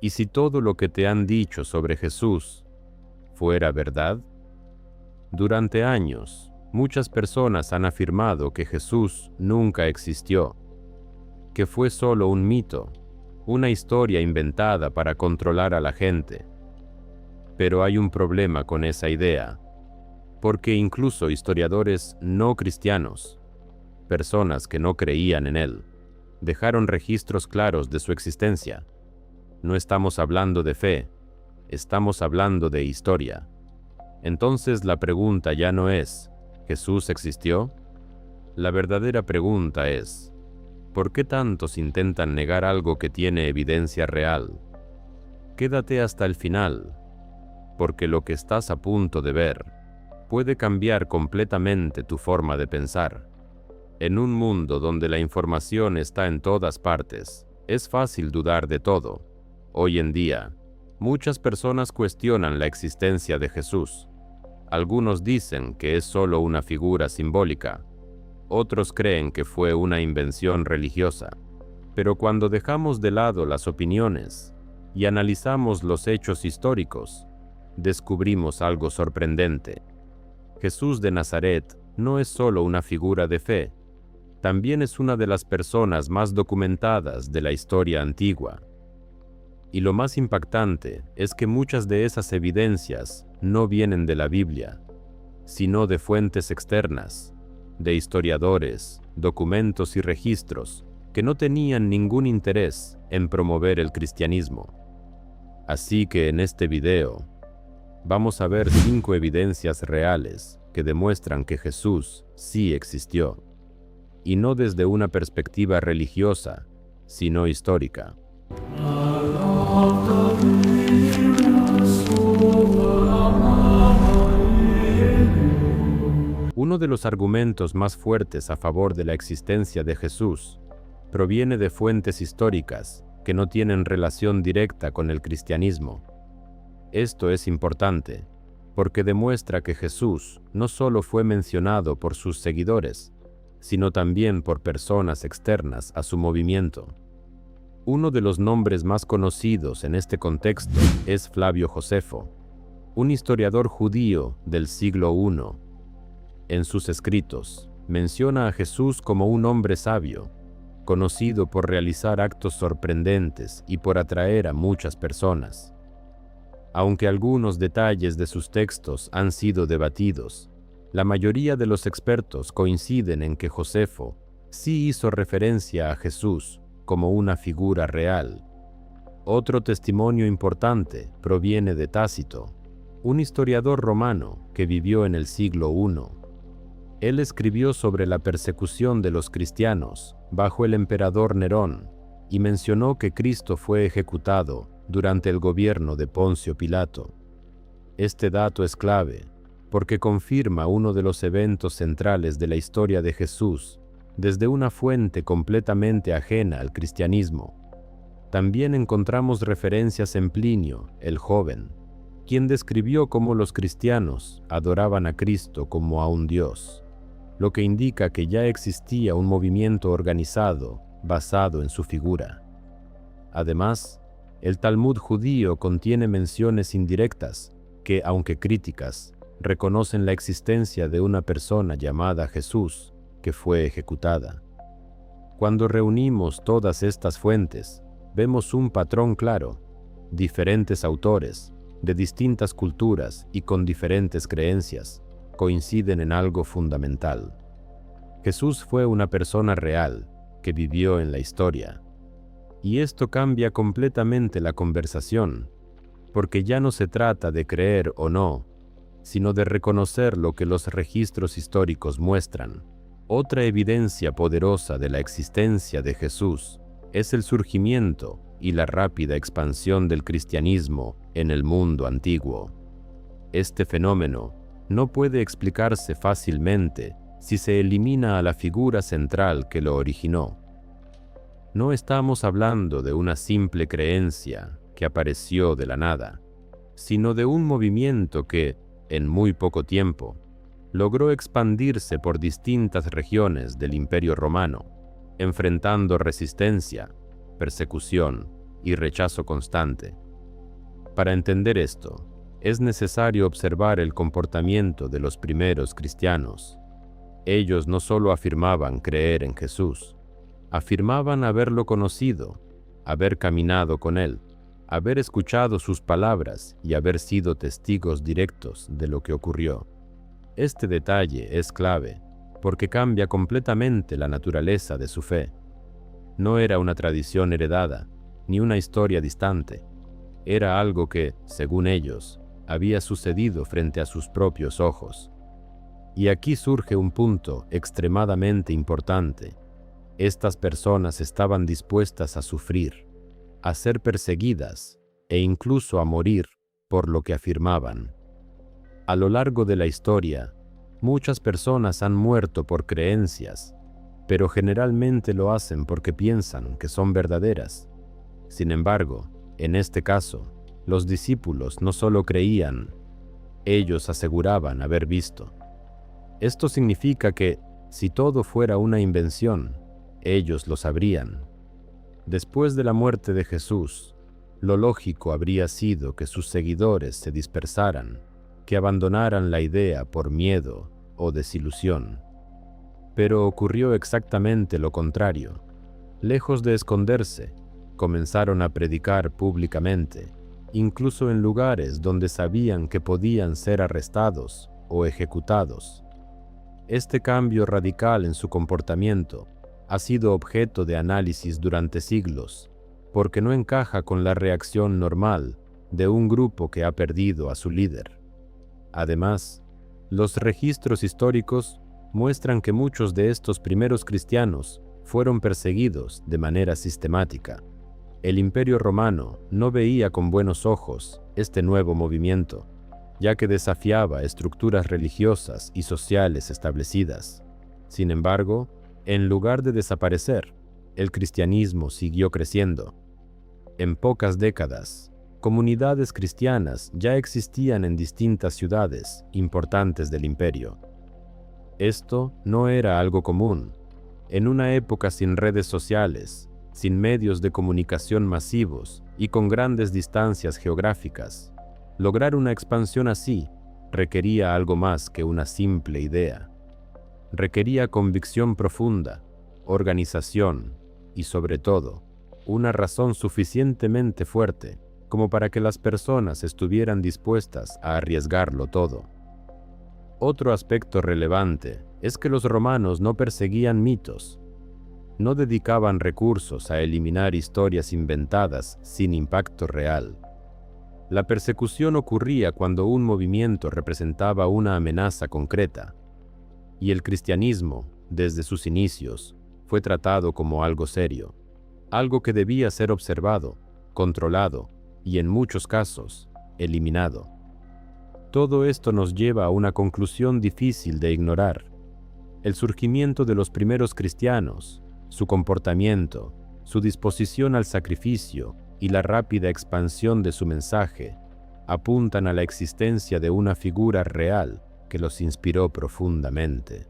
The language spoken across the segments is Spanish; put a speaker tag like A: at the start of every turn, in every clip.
A: ¿Y si todo lo que te han dicho sobre Jesús fuera verdad? Durante años, muchas personas han afirmado que Jesús nunca existió, que fue solo un mito, una historia inventada para controlar a la gente. Pero hay un problema con esa idea, porque incluso historiadores no cristianos, personas que no creían en él, dejaron registros claros de su existencia. No estamos hablando de fe, estamos hablando de historia. Entonces la pregunta ya no es, ¿Jesús existió? La verdadera pregunta es, ¿por qué tantos intentan negar algo que tiene evidencia real? Quédate hasta el final, porque lo que estás a punto de ver puede cambiar completamente tu forma de pensar. En un mundo donde la información está en todas partes, es fácil dudar de todo. Hoy en día, muchas personas cuestionan la existencia de Jesús. Algunos dicen que es solo una figura simbólica. Otros creen que fue una invención religiosa. Pero cuando dejamos de lado las opiniones y analizamos los hechos históricos, descubrimos algo sorprendente. Jesús de Nazaret no es solo una figura de fe, también es una de las personas más documentadas de la historia antigua. Y lo más impactante es que muchas de esas evidencias no vienen de la Biblia, sino de fuentes externas, de historiadores, documentos y registros que no tenían ningún interés en promover el cristianismo. Así que en este video, vamos a ver 5 evidencias reales que demuestran que Jesús sí existió, y no desde una perspectiva religiosa, sino histórica. Uno de los argumentos más fuertes a favor de la existencia de Jesús proviene de fuentes históricas que no tienen relación directa con el cristianismo. Esto es importante, porque demuestra que Jesús no solo fue mencionado por sus seguidores, sino también por personas externas a su movimiento. Uno de los nombres más conocidos en este contexto es Flavio Josefo, un historiador judío del siglo I. En sus escritos, menciona a Jesús como un hombre sabio, conocido por realizar actos sorprendentes y por atraer a muchas personas. Aunque algunos detalles de sus textos han sido debatidos, la mayoría de los expertos coinciden en que Josefo sí hizo referencia a Jesús como una figura real. Otro testimonio importante proviene de Tácito, un historiador romano que vivió en el siglo I. Él escribió sobre la persecución de los cristianos bajo el emperador Nerón y mencionó que Cristo fue ejecutado durante el gobierno de Poncio Pilato. Este dato es clave porque confirma uno de los eventos centrales de la historia de Jesús desde una fuente completamente ajena al cristianismo. También encontramos referencias en Plinio, el joven, quien describió cómo los cristianos adoraban a Cristo como a un Dios, lo que indica que ya existía un movimiento organizado basado en su figura. Además, el Talmud judío contiene menciones indirectas que, aunque críticas, reconocen la existencia de una persona llamada Jesús que fue ejecutada. Cuando reunimos todas estas fuentes, vemos un patrón claro: diferentes autores, de distintas culturas y con diferentes creencias, coinciden en algo fundamental. Jesús fue una persona real que vivió en la historia. Y esto cambia completamente la conversación, porque ya no se trata de creer o no, sino de reconocer lo que los registros históricos muestran. Otra evidencia poderosa de la existencia de Jesús es el surgimiento y la rápida expansión del cristianismo en el mundo antiguo. Este fenómeno no puede explicarse fácilmente si se elimina a la figura central que lo originó. No estamos hablando de una simple creencia que apareció de la nada, sino de un movimiento que, en muy poco tiempo, logró expandirse por distintas regiones del Imperio Romano, enfrentando resistencia, persecución y rechazo constante. Para entender esto, es necesario observar el comportamiento de los primeros cristianos. Ellos no solo afirmaban creer en Jesús, afirmaban haberlo conocido, haber caminado con él, haber escuchado sus palabras y haber sido testigos directos de lo que ocurrió. Este detalle es clave, porque cambia completamente la naturaleza de su fe. No era una tradición heredada, ni una historia distante. Era algo que, según ellos, había sucedido frente a sus propios ojos. Y aquí surge un punto extremadamente importante. Estas personas estaban dispuestas a sufrir, a ser perseguidas e incluso a morir por lo que afirmaban. A lo largo de la historia, muchas personas han muerto por creencias, pero generalmente lo hacen porque piensan que son verdaderas. Sin embargo, en este caso, los discípulos no solo creían, ellos aseguraban haber visto. Esto significa que, si todo fuera una invención, ellos lo sabrían. Después de la muerte de Jesús, lo lógico habría sido que sus seguidores se dispersaran, que abandonaran la idea por miedo o desilusión. Pero ocurrió exactamente lo contrario. Lejos de esconderse, comenzaron a predicar públicamente, incluso en lugares donde sabían que podían ser arrestados o ejecutados. Este cambio radical en su comportamiento ha sido objeto de análisis durante siglos, porque no encaja con la reacción normal de un grupo que ha perdido a su líder. Además, los registros históricos muestran que muchos de estos primeros cristianos fueron perseguidos de manera sistemática. El Imperio Romano no veía con buenos ojos este nuevo movimiento, ya que desafiaba estructuras religiosas y sociales establecidas. Sin embargo, en lugar de desaparecer, el cristianismo siguió creciendo. En pocas décadas, comunidades cristianas ya existían en distintas ciudades importantes del imperio. Esto no era algo común. En una época sin redes sociales, sin medios de comunicación masivos y con grandes distancias geográficas, lograr una expansión así requería algo más que una simple idea. Requería convicción profunda, organización y, sobre todo, una razón suficientemente fuerte como para que las personas estuvieran dispuestas a arriesgarlo todo. Otro aspecto relevante es que los romanos no perseguían mitos, no dedicaban recursos a eliminar historias inventadas sin impacto real. La persecución ocurría cuando un movimiento representaba una amenaza concreta, y el cristianismo, desde sus inicios, fue tratado como algo serio, algo que debía ser observado, controlado y, en muchos casos, eliminado. Todo esto nos lleva a una conclusión difícil de ignorar. El surgimiento de los primeros cristianos, su comportamiento, su disposición al sacrificio y la rápida expansión de su mensaje apuntan a la existencia de una figura real que los inspiró profundamente.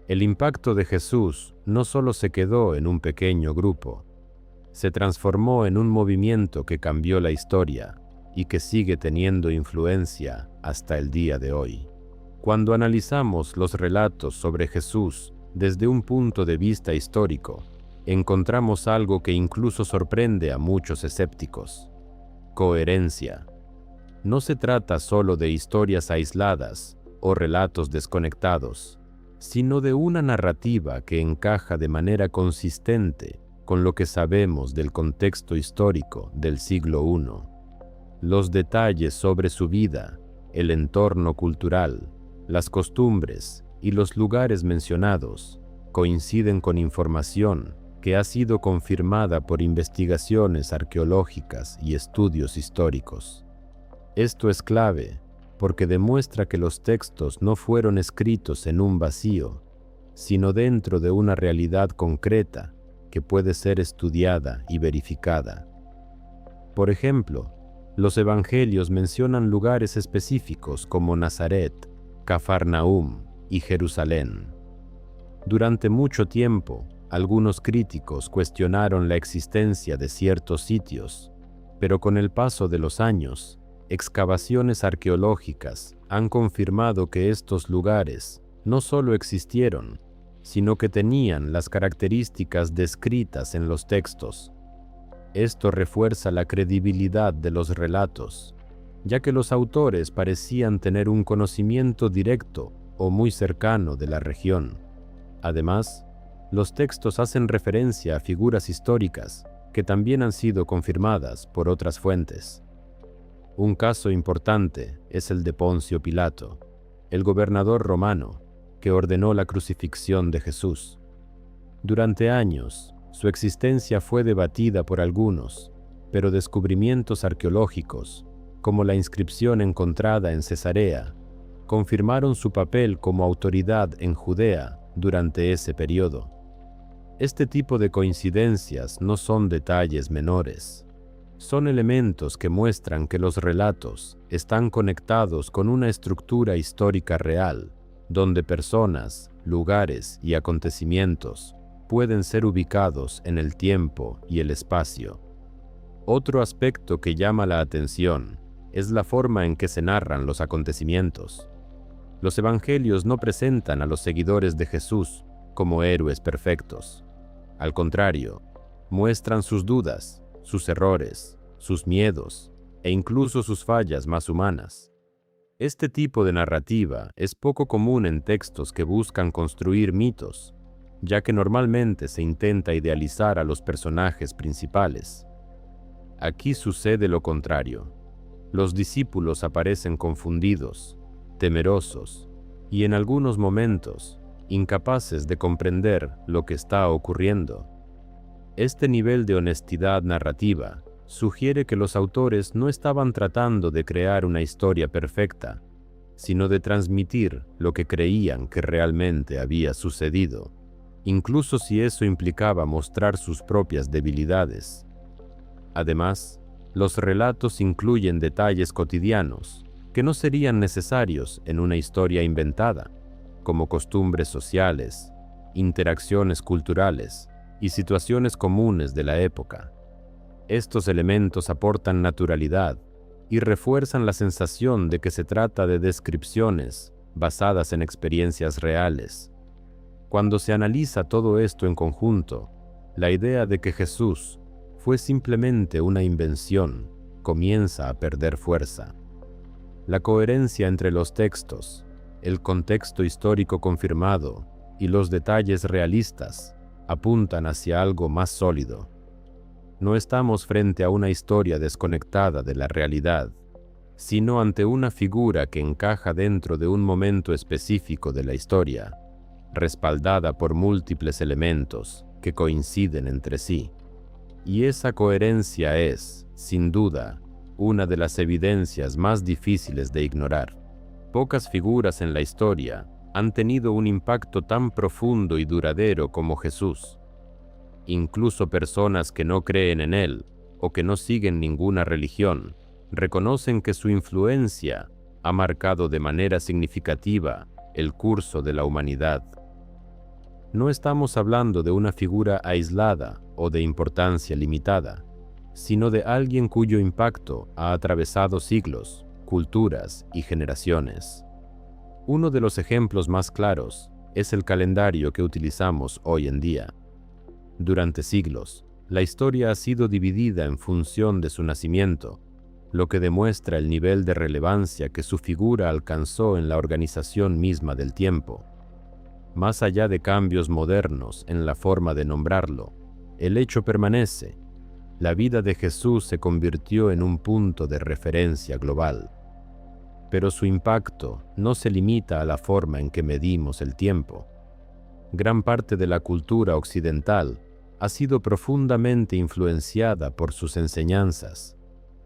A: El impacto de Jesús no solo se quedó en un pequeño grupo, se transformó en un movimiento que cambió la historia y que sigue teniendo influencia hasta el día de hoy. Cuando analizamos los relatos sobre Jesús desde un punto de vista histórico, encontramos algo que incluso sorprende a muchos escépticos: coherencia. No se trata solo de historias aisladas o relatos desconectados, sino de una narrativa que encaja de manera consistente con lo que sabemos del contexto histórico del siglo I. Los detalles sobre su vida, el entorno cultural, las costumbres y los lugares mencionados coinciden con información que ha sido confirmada por investigaciones arqueológicas y estudios históricos. Esto es clave porque demuestra que los textos no fueron escritos en un vacío, sino dentro de una realidad concreta que puede ser estudiada y verificada. Por ejemplo, los evangelios mencionan lugares específicos como Nazaret, Cafarnaúm y Jerusalén. Durante mucho tiempo, Algunos críticos cuestionaron la existencia de ciertos sitios, pero con el paso de los años, excavaciones arqueológicas han confirmado que estos lugares no solo existieron, sino que tenían las características descritas en los textos. Esto refuerza la credibilidad de los relatos, ya que los autores parecían tener un conocimiento directo o muy cercano de la región. Además, los textos hacen referencia a figuras históricas que también han sido confirmadas por otras fuentes. Un caso importante es el de Poncio Pilato, el gobernador romano que ordenó la crucifixión de Jesús. Durante años, su existencia fue debatida por algunos, pero descubrimientos arqueológicos, como la inscripción encontrada en Cesarea, confirmaron su papel como autoridad en Judea durante ese periodo. Este tipo de coincidencias no son detalles menores. Son elementos que muestran que los relatos están conectados con una estructura histórica real, donde personas, lugares y acontecimientos pueden ser ubicados en el tiempo y el espacio. Otro aspecto que llama la atención es la forma en que se narran los acontecimientos. Los evangelios no presentan a los seguidores de Jesús como héroes perfectos. Al contrario, muestran sus dudas, sus errores, sus miedos e incluso sus fallas más humanas. Este tipo de narrativa es poco común en textos que buscan construir mitos, ya que normalmente se intenta idealizar a los personajes principales. Aquí sucede lo contrario. Los discípulos aparecen confundidos, temerosos y en algunos momentos incapaces de comprender lo que está ocurriendo. Este nivel de honestidad narrativa sugiere que los autores no estaban tratando de crear una historia perfecta, sino de transmitir lo que creían que realmente había sucedido, incluso si eso implicaba mostrar sus propias debilidades. Además, los relatos incluyen detalles cotidianos que no serían necesarios en una historia inventada, como costumbres sociales, interacciones culturales y situaciones comunes de la época. Estos elementos aportan naturalidad y refuerzan la sensación de que se trata de descripciones basadas en experiencias reales. Cuando se analiza todo esto en conjunto, la idea de que Jesús fue simplemente una invención comienza a perder fuerza. La coherencia entre los textos, el contexto histórico confirmado y los detalles realistas apuntan hacia algo más sólido. No estamos frente a una historia desconectada de la realidad, sino ante una figura que encaja dentro de un momento específico de la historia, respaldada por múltiples elementos que coinciden entre sí. Y esa coherencia es, sin duda, una de las evidencias más difíciles de ignorar. Pocas figuras en la historia han tenido un impacto tan profundo y duradero como Jesús. Incluso personas que no creen en él o que no siguen ninguna religión reconocen que su influencia ha marcado de manera significativa el curso de la humanidad. No estamos hablando de una figura aislada o de importancia limitada, sino de alguien cuyo impacto ha atravesado siglos, culturas y generaciones. Uno de los ejemplos más claros es el calendario que utilizamos hoy en día. Durante siglos, la historia ha sido dividida en función de su nacimiento, lo que demuestra el nivel de relevancia que su figura alcanzó en la organización misma del tiempo. Más allá de cambios modernos en la forma de nombrarlo, el hecho permanece. La vida de Jesús se convirtió en un punto de referencia global. Pero su impacto no se limita a la forma en que medimos el tiempo. Gran parte de la cultura occidental ha sido profundamente influenciada por sus enseñanzas.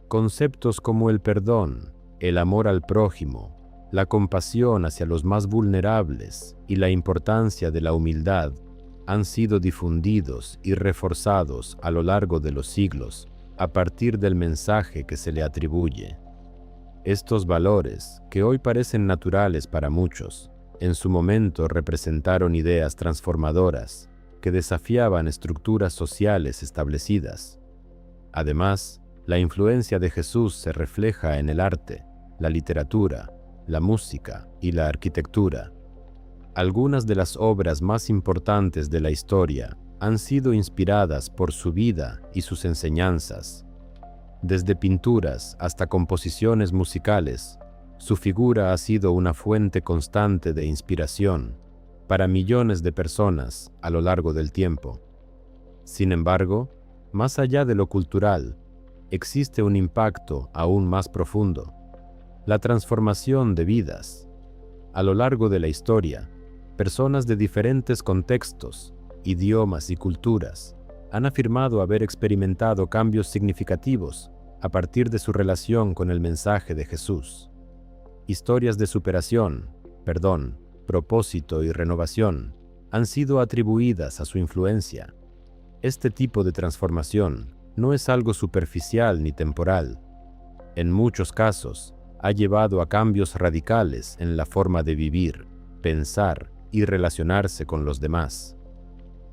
A: Conceptos como el perdón, el amor al prójimo, la compasión hacia los más vulnerables y la importancia de la humildad han sido difundidos y reforzados a lo largo de los siglos a partir del mensaje que se le atribuye. Estos valores, que hoy parecen naturales para muchos, en su momento representaron ideas transformadoras que desafiaban estructuras sociales establecidas. Además, la influencia de Jesús se refleja en el arte, la literatura, la música y la arquitectura. Algunas de las obras más importantes de la historia han sido inspiradas por su vida y sus enseñanzas. Desde pinturas hasta composiciones musicales, su figura ha sido una fuente constante de inspiración para millones de personas a lo largo del tiempo. Sin embargo, más allá de lo cultural, existe un impacto aún más profundo: la transformación de vidas. A lo largo de la historia, personas de diferentes contextos, idiomas y culturas han afirmado haber experimentado cambios significativos a partir de su relación con el mensaje de Jesús. Historias de superación, perdón, propósito y renovación han sido atribuidas a su influencia. Este tipo de transformación no es algo superficial ni temporal. En muchos casos, ha llevado a cambios radicales en la forma de vivir, pensar y relacionarse con los demás.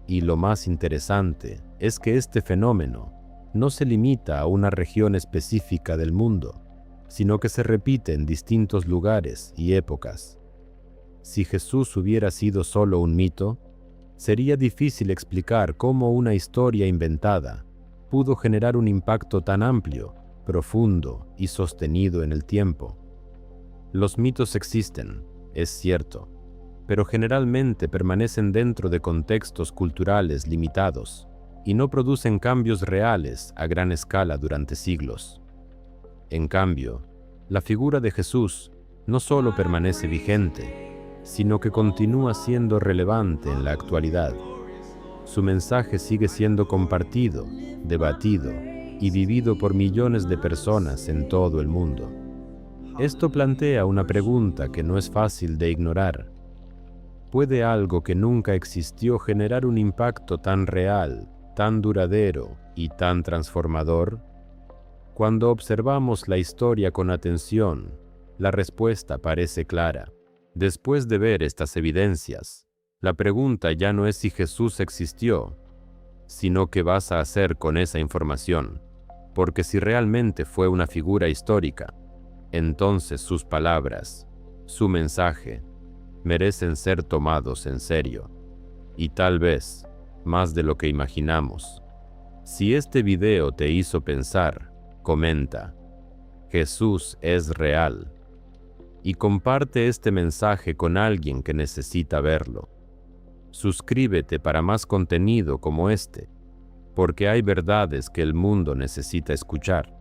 A: Y lo más interesante es que este fenómeno no se limita a una región específica del mundo, sino que se repite en distintos lugares y épocas. Si Jesús hubiera sido solo un mito, sería difícil explicar cómo una historia inventada pudo generar un impacto tan amplio, profundo y sostenido en el tiempo. Los mitos existen, es cierto, pero generalmente permanecen dentro de contextos culturales limitados y no producen cambios reales a gran escala durante siglos. En cambio, la figura de Jesús no solo permanece vigente, sino que continúa siendo relevante en la actualidad. Su mensaje sigue siendo compartido, debatido y vivido por millones de personas en todo el mundo. Esto plantea una pregunta que no es fácil de ignorar. ¿Puede algo que nunca existió generar un impacto tan real, tan duradero y tan transformador? Cuando observamos la historia con atención, la respuesta parece clara. Después de ver estas evidencias, la pregunta ya no es si Jesús existió, sino qué vas a hacer con esa información, porque si realmente fue una figura histórica, entonces sus palabras, su mensaje, merecen ser tomados en serio, y tal vez más de lo que imaginamos. Si este video te hizo pensar, comenta: Jesús es real, y comparte este mensaje con alguien que necesita verlo. Suscríbete para más contenido como este, porque hay verdades que el mundo necesita escuchar.